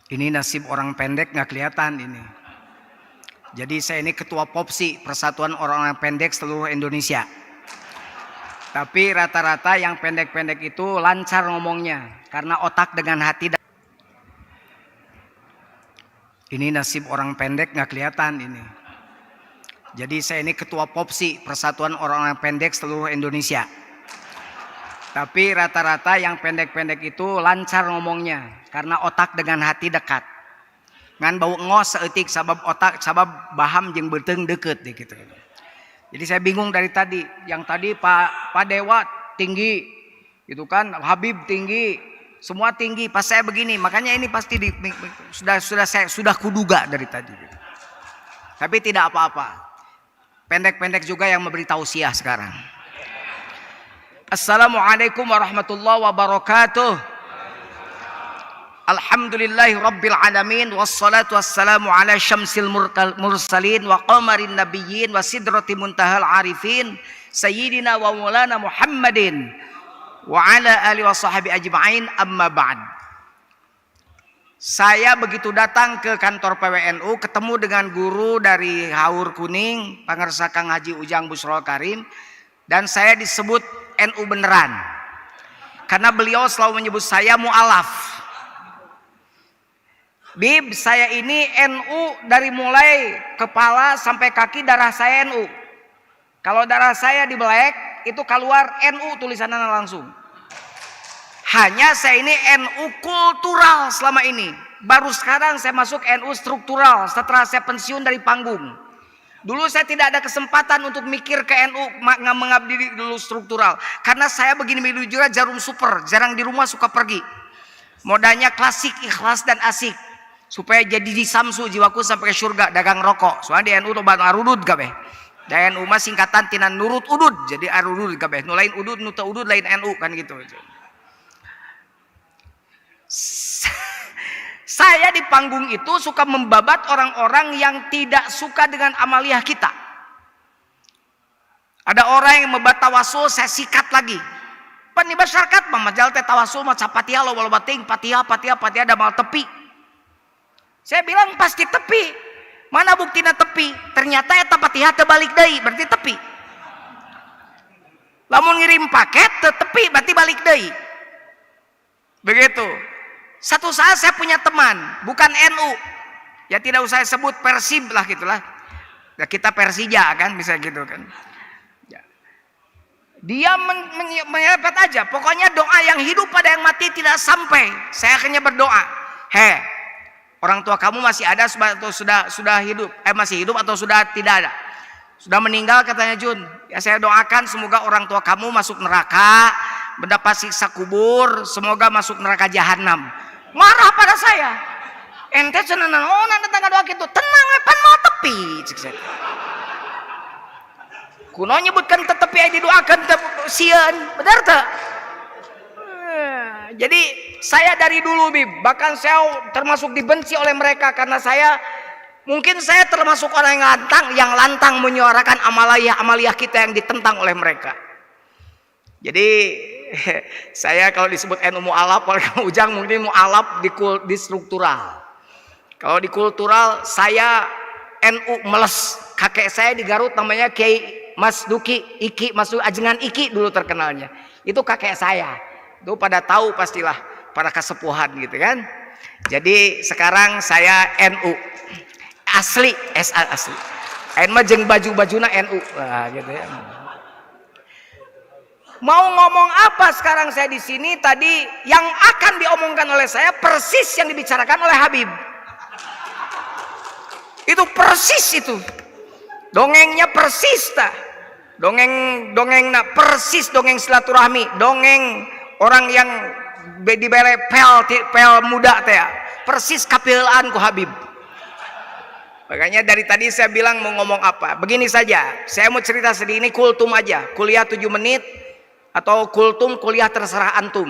Ini nasib orang pendek nggak kelihatan ini. Jadi saya ini ketua POPSI, Persatuan Orang-Orang Pendek seluruh Indonesia. Tapi rata-rata yang pendek-pendek itu lancar ngomongnya karena otak dengan hati. Ini nasib orang pendek nggak kelihatan ini. Jadi saya ini ketua POPSI, Persatuan Orang-Orang Pendek seluruh Indonesia. Tapi rata-rata yang pendek-pendek itu lancar ngomongnya karena otak dengan hati dekat. Ngan bau ngos seetik sabab otak sabab baham jeung beuteng deket gitu. Jadi saya bingung dari tadi. Yang tadi Pak Dewa tinggi gitu kan, Habib tinggi, semua tinggi. Pas saya begini, makanya ini pasti sudah kuduga dari tadi gitu. Tapi tidak apa-apa. Pendek-pendek juga yang memberi tausiah sekarang. Assalamualaikum warahmatullahi wabarakatuh. Alhamdulillahi rabbil alamin. Wassalatu wassalamu ala syamsil mursalin wa qamarin nabiyyin wa sidrati muntahal arifin sayyidina wa maulana Muhammadin wa ala alihi wa sahbihi ajma'in, amma ba'd. Saya begitu datang ke kantor PWNU ketemu dengan guru dari Haur Kuning, Pangarsa Kang Haji Ujang Busrol Karim, dan saya disebut NU beneran karena beliau selalu menyebut saya mu'alaf. Bib, saya ini NU dari mulai kepala sampai kaki, darah saya NU. Kalau darah saya dibelek itu keluar NU tulisannya langsung. Hanya saya ini NU kultural selama ini. Baru sekarang saya masuk NU struktural setelah saya pensiun dari panggung. Dulu saya tidak ada kesempatan untuk mikir ke NU, mengabdi dulu struktural. Karena saya begini juga jarum super, jarang di rumah, suka pergi. Modalnya klasik, ikhlas dan asik. Supaya jadi di samsu jiwaku sampai ke surga, dagang rokok. Soalnya di NU tuh bang arudud kabeh. Dan NU mah singkatan tina nurut udud, jadi arudud kabeh. Nu lain udud, nu teu udud lain NU kan gitu. Saya di panggung itu suka membabat orang-orang yang tidak suka dengan amaliyah kita. Ada orang yang membabat tawasul, saya sikat lagi. Pan di masyarakat mah majal teh tawasul mah capatiha lo walau bating patiha ada mal tepi. Saya bilang pasti tepi. Mana buktina tepi? Ternyata eta patiha teu balik deui, berarti tepi. Lamun ngirim paket teu tepi, berarti balik deui. Begitu. Satu saat saya punya teman, bukan NU, ya tidak usah sebut Persib lah gitulah, ya kita Persija kan bisa gitu kan. Ya. Dia menyepet aja, pokoknya doa yang hidup pada yang mati tidak sampai. Saya akhirnya berdoa, orang tua kamu masih ada atau sudah hidup? Masih hidup atau sudah tidak ada? Sudah meninggal katanya Jun. Ya saya doakan semoga orang tua kamu masuk neraka, mendapat siksa kubur, semoga masuk neraka jahanam. Marah pada saya. Ente cenah naon tetangga doa kitu? Tenang pan mau tepi. Kuno nyebutkan tetepi aya didoakeun teh sieun, bener teu? Jadi saya dari dulu Bib, bahkan saya termasuk dibenci oleh mereka karena mungkin saya termasuk orang yang lantang menyuarakan amaliyah kita yang ditentang oleh mereka. Jadi saya kalau disebut NU mu'alaf, kalau Kang Ujang mungkin mu'alaf di struktural. Kalau di kultural saya NU meles. Kakek saya di Garut namanya Kiai Mas Duki Iki, Mas Ajengan Iki dulu terkenalnya. Itu kakek saya. Itu pada tahu pastilah para kesepuhan gitu kan. Jadi sekarang saya NU asli, asli. Ain mah jeung baju-bajuna NU. Nah, gitu ya. Mau ngomong apa sekarang saya di sini? Tadi yang akan diomongkan oleh saya persis yang dibicarakan oleh Habib. Itu persis itu. Dongengnya persis tah. Dongengna persis dongeng silaturahmi, dongeng orang yang dibere pel muda teh. Persis kapieulaan ku Habib. Makanya dari tadi saya bilang mau ngomong apa. Begini saja, saya mau cerita sedih ini kultum aja. Kuliah 7 menit. Atau kultum kuliah terserah antum,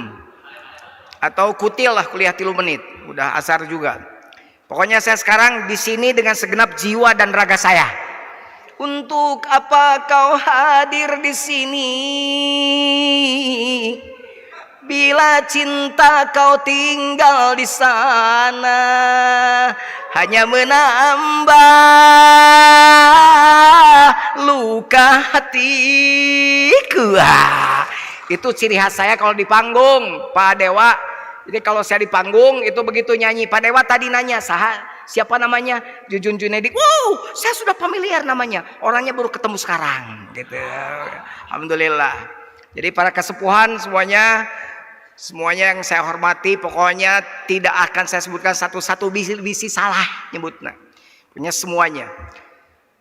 atau kutil lah kuliah 3 menit, udah asar juga. Pokoknya saya sekarang di sini dengan segenap jiwa dan raga saya. Untuk apa kau hadir di sini? Bila cinta kau tinggal di sana, hanya menambah luka hatiku. Itu ciri khas saya kalau di panggung, Pak Dewa. Jadi kalau saya di panggung itu begitu nyanyi, Pak Dewa tadi nanya, siapa namanya? Jujun Junedi. Wow, saya sudah familiar namanya. Orangnya baru ketemu sekarang. Gitu. Alhamdulillah. Jadi para kesepuhan semuanya yang saya hormati, pokoknya tidak akan saya sebutkan satu-satu, bisi salah nyebutnya. Punya semuanya.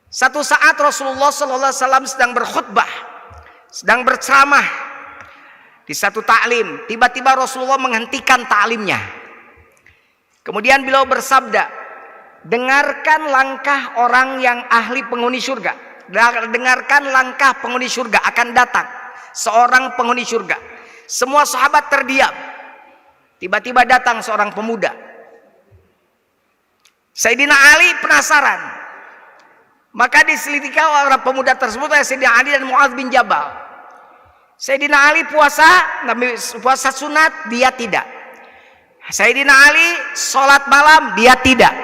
Satu saat Rasulullah SAW sedang berkhutbah, sedang berceramah di satu taklim. Tiba-tiba Rasulullah menghentikan taklimnya. Kemudian beliau bersabda, dengarkan langkah orang yang ahli penghuni surga. Dengarkan langkah penghuni surga akan datang. Seorang penghuni surga. Semua sahabat terdiam. Tiba-tiba datang seorang pemuda. Sayyidina Ali penasaran. Maka diselidiki orang pemuda tersebut oleh Sayyidina Ali dan Mu'adz bin Jabal. Sayyidina Ali puasa sunat, dia tidak. Sayyidina Ali sholat malam, dia tidak.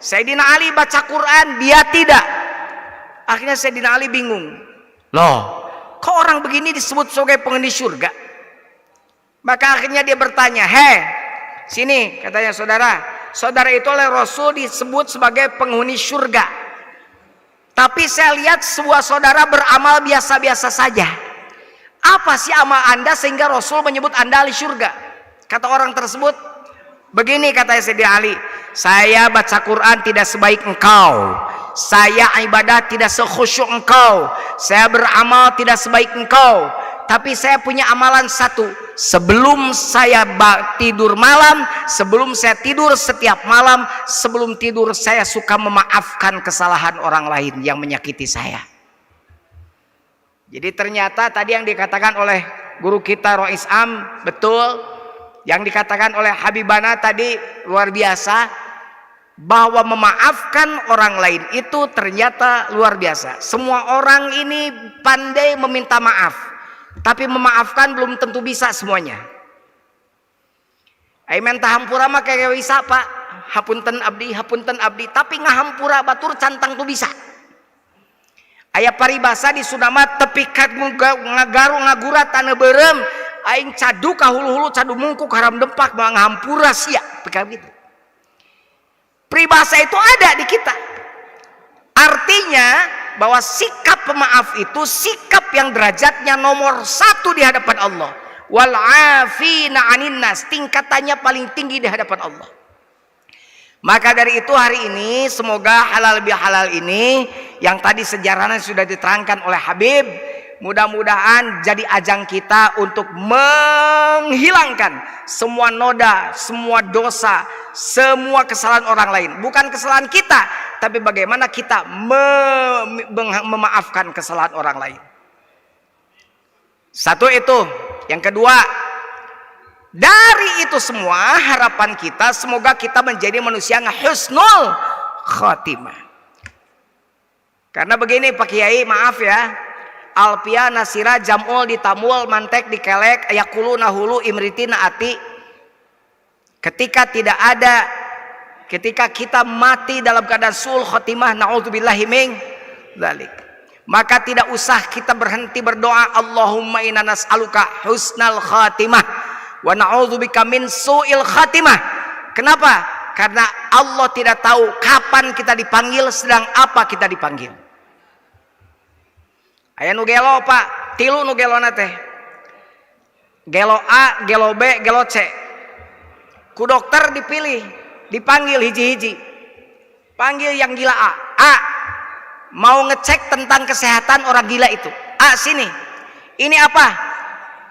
Sayyidina Ali baca Quran, dia tidak. Akhirnya Sayyidina Ali bingung. Loh, kok orang begini disebut sebagai penghuni surga? Maka akhirnya dia bertanya, sini katanya saudara itu oleh Rasul disebut sebagai penghuni surga. Tapi saya lihat sebuah saudara beramal biasa-biasa saja. Apa sih amal anda sehingga Rasul menyebut anda ahli surga? Kata orang tersebut, begini katanya Sayyidina Ali, saya baca Quran tidak sebaik engkau, saya ibadah tidak sekhusyuk engkau, saya beramal tidak sebaik engkau. Tapi saya punya amalan satu. Sebelum saya tidur malam, sebelum saya tidur setiap malam, sebelum tidur saya suka memaafkan kesalahan orang lain yang menyakiti saya. Jadi ternyata tadi yang dikatakan oleh guru kita Rois Am betul. Yang dikatakan oleh Habibana tadi luar biasa. Bahwa memaafkan orang lain itu ternyata luar biasa. Semua orang ini pandai meminta maaf. Tapi memaafkan belum tentu bisa semuanya. Aimen tahampura mah kayak bisa pak. Hapunten abdi. Tapi ngahampura batur cantang tuh bisa. Aya paribasa di Sundama tepikat ngagaru ngagurat tanah berem. Aing cadu kahulu-hulu cadu mungkuk haram dempak mau ngahampura sia. Begitu. Peribahasa itu ada di kita. Artinya bahwa sikap pemaaf itu sikap yang derajatnya nomor 1 di hadapan Allah. Wal afina 'anin nas, tingkatannya paling tinggi di hadapan Allah. Maka dari itu hari ini semoga halal bihalal ini yang tadi sejarahnya sudah diterangkan oleh Habib, mudah-mudahan jadi ajang kita untuk menghilangkan semua noda, semua dosa, semua kesalahan orang lain. Bukan kesalahan kita, tapi bagaimana kita memaafkan kesalahan orang lain. Satu itu. Yang kedua, dari itu semua harapan kita semoga kita menjadi manusia yang husnul khatimah. Karena begini Pak Kiai, maaf ya, alpia nasira jamul ditamul mantek dikelek ayakulu nahulu imriti naati. Ketika kita mati dalam keadaan sul khatimah, naudzubillahi min dzalik, maka tidak usah kita berhenti berdoa Allahumma inna nas'aluka husnal khatimah wa na'udzubika min su'il khatimah. Kenapa? Karena Allah tidak tahu kapan kita dipanggil, sedang apa kita dipanggil. Aya nu gelo Pak, tilu nu gelona teh. Gelo A, gelo B, gelo C. Ku dokter dipanggil hiji-hiji. Panggil yang gila A. A, mau ngecek tentang kesehatan orang gila itu. A, sini. Ini apa?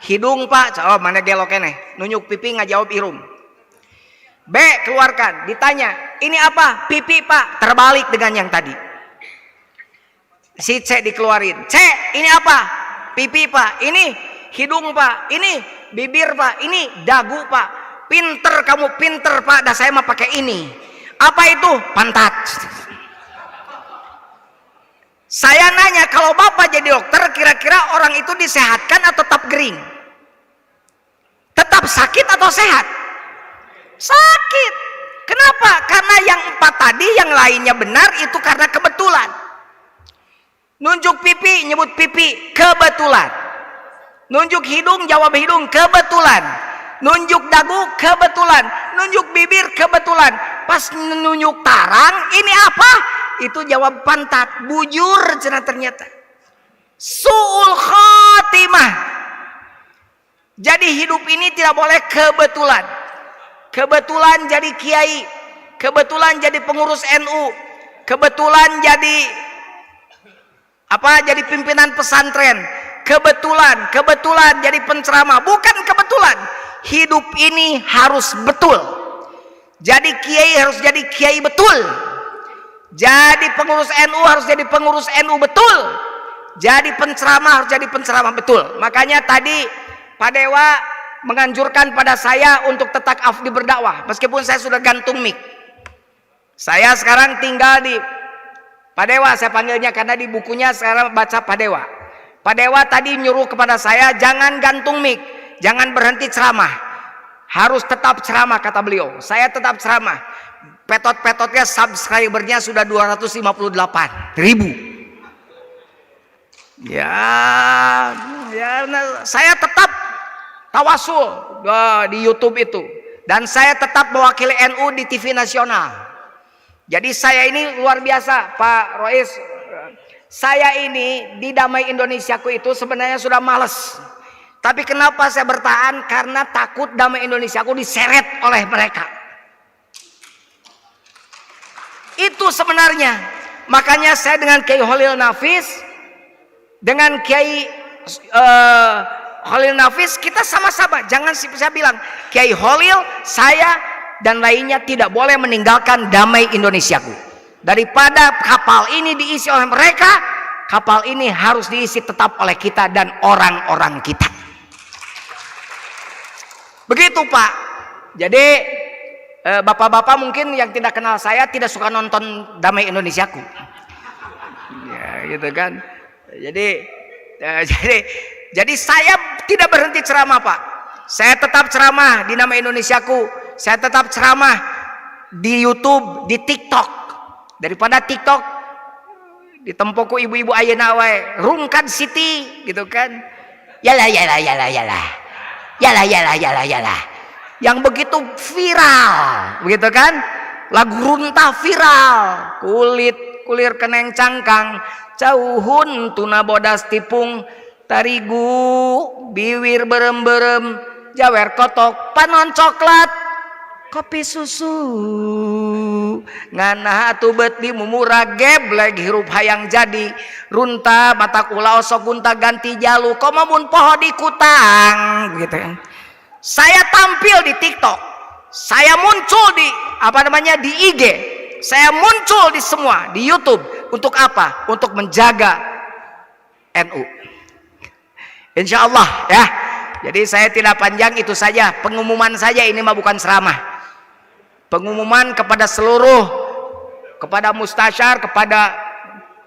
Hidung Pak. Oh, mana gelo keneh. Nunjuk pipi ngajawab irum. B, keluarkan. Ditanya, ini apa? Pipi Pak. Terbalik dengan yang tadi. Si C dikeluarin. C, ini apa? Pipi Pak. Ini hidung Pak. Ini bibir Pak. Ini dagu Pak. Pinter kamu, pinter Pak. Dah saya mah pakai ini. Apa itu? Pantat. Saya nanya, kalau Bapak jadi dokter, kira-kira orang itu disehatkan atau tetap gering? tetap sakit atau sehat? Sakit. Kenapa? Karena yang 4 tadi yang lainnya benar itu karena kebetulan. Nunjuk pipi, nyebut pipi, kebetulan. Nunjuk hidung, jawab hidung, kebetulan. Nunjuk dagu, kebetulan. Nunjuk bibir, kebetulan. Pas nunjuk tarang, ini apa? Itu jawab pantat. Bujur cenah ternyata. Su'ul khatimah. Jadi hidup ini tidak boleh kebetulan. Kebetulan jadi kiai, kebetulan jadi pengurus NU, kebetulan jadi jadi pimpinan pesantren, kebetulan jadi penceramah. Bukan kebetulan. Hidup ini harus betul. Jadi kiai harus jadi kiai betul. Jadi pengurus NU harus jadi pengurus NU betul. Jadi penceramah harus jadi penceramah betul. Makanya tadi Pak Dewa menganjurkan pada saya untuk tetap afdi berdakwah meskipun saya sudah gantung mic. Saya sekarang tinggal di Pak Dewa, saya panggilnya karena di bukunya sekarang baca Pak Dewa. Pak Dewa tadi nyuruh kepada saya jangan gantung mic, jangan berhenti ceramah, harus tetap ceramah kata beliau. Saya tetap ceramah. Petot-petotnya subscribernya sudah 258.000. Saya tetap tawasul di YouTube itu, dan saya tetap mewakili NU di TV nasional. Jadi saya ini luar biasa Pak Rois. Saya ini di Damai Indonesiaku itu sebenarnya sudah males. Tapi kenapa saya bertahan? Karena takut Damai Indonesiaku diseret oleh mereka. Itu sebenarnya. Makanya saya dengan Kiai Holil Nafis, dengan Kiai Holil Nafis, kita sama-sama. Jangan saya bilang Kiai Holil, saya dan lainnya tidak boleh meninggalkan Damai Indonesiaku. Daripada kapal ini diisi oleh mereka, kapal ini harus diisi tetap oleh kita dan orang-orang kita. Begitu Pak. Jadi bapak-bapak mungkin yang tidak kenal saya tidak suka nonton Damai Indonesiaku. Ya gitu kan. Jadi saya tidak berhenti ceramah Pak. Saya tetap ceramah di Damai Indonesiaku. Saya tetap ceramah di YouTube, di TikTok. Daripada TikTok ditempoku ibu-ibu ayeuna wae, Rungkad Siti gitu kan. Yalah. Yang begitu viral, begitu kan? Lagu runtah viral. Kulir keneng cangkang, cauhun tuna bodas tipung, tarigu biwir berem-berem, jawer kotok panon coklat, kopi susu ngana atubet di mumura geblek hirup hayang jadi runta mata kula osok gunta ganti jalu komamun poho di kutang gitu kan. Saya tampil di TikTok, saya muncul di di IG, saya muncul di semua di YouTube. Untuk apa? Untuk menjaga NU, insya Allah ya. Jadi saya tidak panjang, itu saja pengumuman saja, ini mah bukan ceramah. Pengumuman kepada seluruh, kepada mustasyar, kepada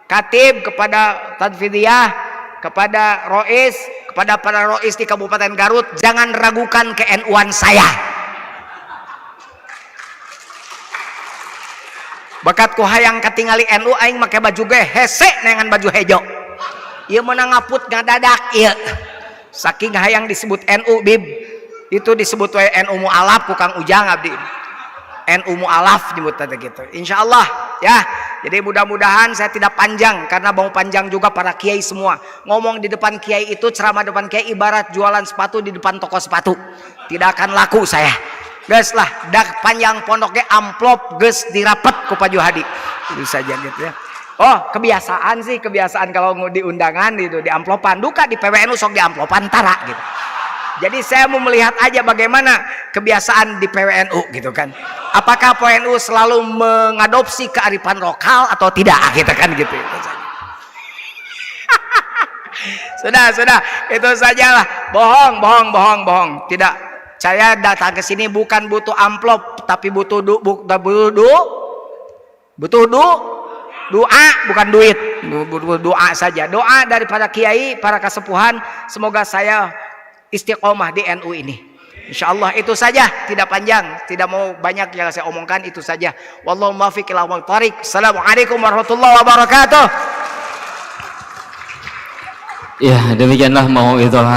katib, kepada tadfidiyah, kepada rois, kepada para rois di Kabupaten Garut, jangan ragukan ke NU-an saya. Bakatku hayang katingali NU aing make baju ge hese nengan baju hejo. Ieu meunang ngaput ngadadak ieu. Saking hayang disebut NU bib, itu disebut we NU mualaf ku Kang Ujang abdi. NU mualaf nyebut tadi gitu. Insyaallah ya. Jadi mudah-mudahan saya tidak panjang karena mau panjang juga para kiai semua. Ngomong di depan kiai itu, ceramah depan kiai ibarat jualan sepatu di depan toko sepatu. Tidak akan laku saya. Geus lah, dak panjang pondoknya amplop geus dirapet ku Pak Juhadi. Itu saja gitu ya. Oh, kebiasaan kalau di undangan itu di amplopan, duka di PWNU sok di amplopan tara gitu. Jadi saya mau melihat aja bagaimana kebiasaan di PWNU gitu kan. Apakah PWNU selalu mengadopsi kearifan lokal atau tidak gitu kan gitu. Sudah, itu sajalah. Bohong. Tidak. Saya datang ke sini bukan butuh amplop, tapi butuh doa, bukan duit. Doa saja. Doa daripada kiai, para kasepuhan, semoga saya istiqomah di NU ini. Insyaallah itu saja, tidak panjang, tidak mau banyak yang saya omongkan, itu saja. Wallahu muwaffiq ila aqwamit thoriq. Assalamualaikum warahmatullahi wabarakatuh. Ya, demikianlah mau'izah